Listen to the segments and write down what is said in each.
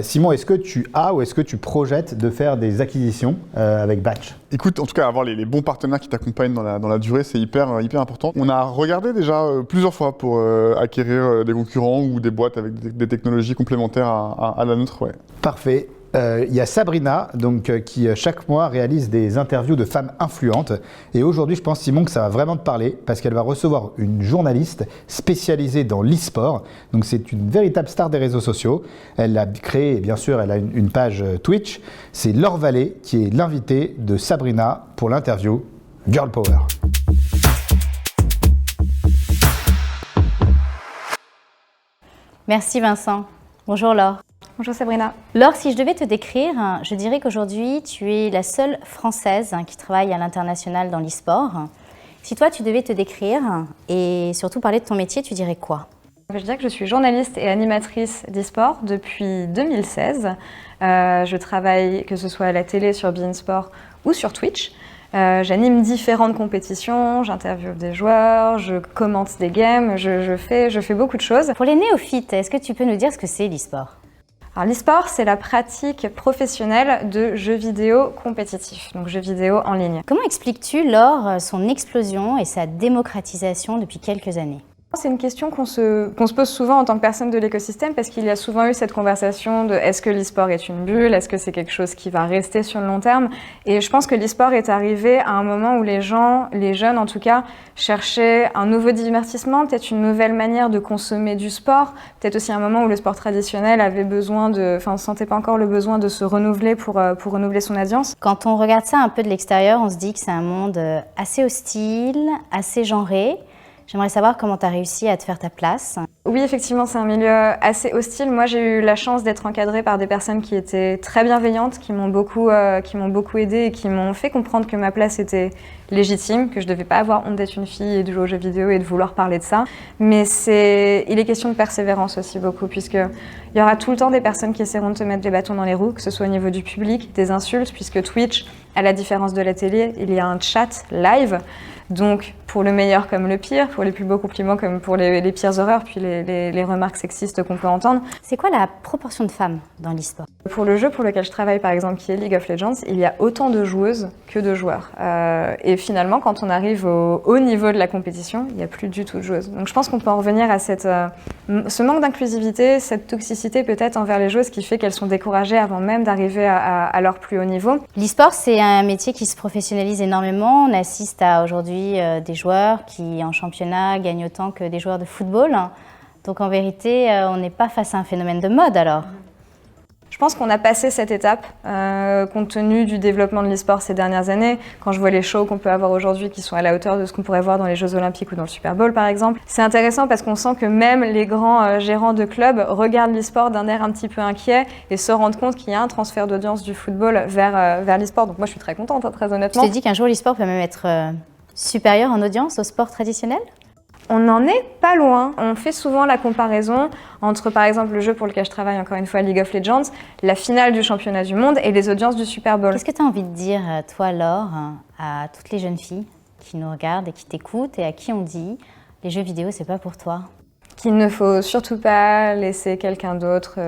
Simon, est-ce que tu as ou est-ce que tu projettes de faire des acquisitions avec Batch? Écoute, en tout cas, avoir les bons partenaires qui t'accompagnent dans la durée, c'est hyper important. On a regardé déjà plusieurs fois pour acquérir des concurrents ou des boîtes avec des technologies complémentaires à la nôtre. Ouais. Parfait. Il y a Sabrina qui chaque mois réalise des interviews de femmes influentes et aujourd'hui je pense Simon que ça va vraiment te parler parce qu'elle va recevoir une journaliste spécialisée dans l'e-sport, donc c'est une véritable star des réseaux sociaux. Elle a créé, et bien sûr elle a une page Twitch, c'est Laure Vallée qui est l'invitée de Sabrina pour l'interview Girl Power. Merci Vincent. Bonjour Laure. Bonjour Sabrina. Laure, si je devais te décrire, je dirais qu'aujourd'hui, tu es la seule Française qui travaille à l'international dans l'e-sport. Si toi, tu devais te décrire et surtout parler de ton métier, tu dirais quoi? Je dirais que je suis journaliste et animatrice d'e-sport depuis 2016. Je travaille, que ce soit à la télé, sur beIN Sport ou sur Twitch. J'anime différentes compétitions, j'interviewe des joueurs, je commente des games, je fais beaucoup de choses. Pour les néophytes, est-ce que tu peux nous dire ce que c'est l'e-sport? Alors l'e-sport, c'est la pratique professionnelle de jeux vidéo compétitifs, donc jeux vidéo en ligne. Comment expliques-tu, Laure, son explosion et sa démocratisation depuis quelques années? C'est une question qu'on se pose souvent en tant que personne de l'écosystème parce qu'il y a souvent eu cette conversation de est-ce que l'e-sport est une bulle, est-ce que c'est quelque chose qui va rester sur le long terme? Et je pense que l'e-sport est arrivé à un moment où les gens, les jeunes en tout cas, cherchaient un nouveau divertissement, peut-être une nouvelle manière de consommer du sport, peut-être aussi un moment où le sport traditionnel avait besoin ne sentait pas encore le besoin de se renouveler pour renouveler son audience. Quand on regarde ça un peu de l'extérieur, on se dit que c'est un monde assez hostile, assez genré. J'aimerais savoir comment tu as réussi à te faire ta place. Oui, effectivement, c'est un milieu assez hostile. Moi, j'ai eu la chance d'être encadrée par des personnes qui étaient très bienveillantes, qui m'ont beaucoup aidée et qui m'ont fait comprendre que ma place était légitime, que je ne devais pas avoir honte d'être une fille et de jouer aux jeux vidéo et de vouloir parler de ça. Mais il est question de persévérance aussi beaucoup, puisqu'il y aura tout le temps des personnes qui essaieront de te mettre des bâtons dans les roues, que ce soit au niveau du public, des insultes, puisque Twitch, à la différence de la télé, il y a un chat live. Donc, pour le meilleur comme le pire, pour les plus beaux compliments comme pour les pires horreurs, puis les remarques sexistes qu'on peut entendre. C'est quoi la proportion de femmes dans l'e-sport? Pour le jeu pour lequel je travaille, par exemple, qui est League of Legends, il y a autant de joueuses que de joueurs. Et finalement, quand on arrive au haut niveau de la compétition, il n'y a plus du tout de joueuses. Donc je pense qu'on peut en revenir à ce manque d'inclusivité, cette toxicité peut-être envers les joueuses qui fait qu'elles sont découragées avant même d'arriver à leur plus haut niveau. L'e-sport, c'est un métier qui se professionnalise énormément. On assiste à aujourd'hui des joueurs qui, en championnat, gagnent autant que des joueurs de football. Donc en vérité, on n'est pas face à un phénomène de mode alors. Je pense qu'on a passé cette étape, compte tenu du développement de l'e-sport ces dernières années. Quand je vois les shows qu'on peut avoir aujourd'hui qui sont à la hauteur de ce qu'on pourrait voir dans les Jeux Olympiques ou dans le Super Bowl par exemple, c'est intéressant parce qu'on sent que même les grands gérants de clubs regardent l'e-sport d'un air un petit peu inquiet et se rendent compte qu'il y a un transfert d'audience du football vers l'e-sport. Donc moi je suis très contente, hein, très honnêtement. Tu te dis qu'un jour l'e-sport peut même être supérieur en audience au sport traditionnel? On n'en est pas loin. On fait souvent la comparaison entre, par exemple, le jeu pour lequel je travaille, encore une fois, League of Legends, la finale du championnat du monde et les audiences du Super Bowl. Qu'est-ce que tu as envie de dire, toi, Laure, à toutes les jeunes filles qui nous regardent et qui t'écoutent et à qui on dit les jeux vidéo, c'est pas pour toi? Qu'il ne faut surtout pas laisser quelqu'un d'autre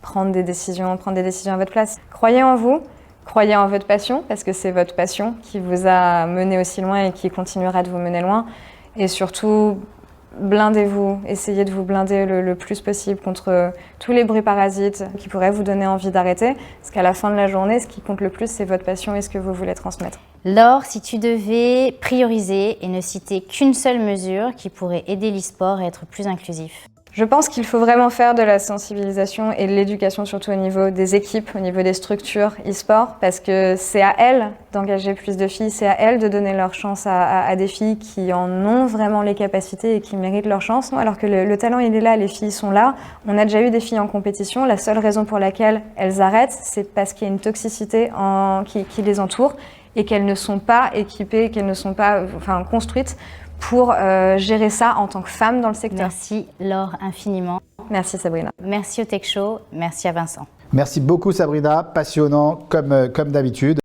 prendre des décisions à votre place. Croyez en vous. Croyez en votre passion, parce que c'est votre passion qui vous a mené aussi loin et qui continuera de vous mener loin. Et surtout, blindez-vous, essayez de vous blinder le plus possible contre tous les bruits parasites qui pourraient vous donner envie d'arrêter. Parce qu'à la fin de la journée, ce qui compte le plus, c'est votre passion et ce que vous voulez transmettre. Laure, si tu devais prioriser et ne citer qu'une seule mesure qui pourrait aider l'e-sport à être plus inclusif? Je pense qu'il faut vraiment faire de la sensibilisation et de l'éducation, surtout au niveau des équipes, au niveau des structures e-sport, parce que c'est à elles d'engager plus de filles, c'est à elles de donner leur chance à des filles qui en ont vraiment les capacités et qui méritent leur chance, alors que le talent il est là, les filles sont là. On a déjà eu des filles en compétition, la seule raison pour laquelle elles arrêtent, c'est parce qu'il y a une toxicité qui les entoure et qu'elles ne sont pas équipées, qu'elles ne sont pas construites pour gérer ça en tant que femme dans le secteur. Merci Laure infiniment. Merci Sabrina. Merci au Tech Show, merci à Vincent. Merci beaucoup Sabrina, passionnant comme d'habitude.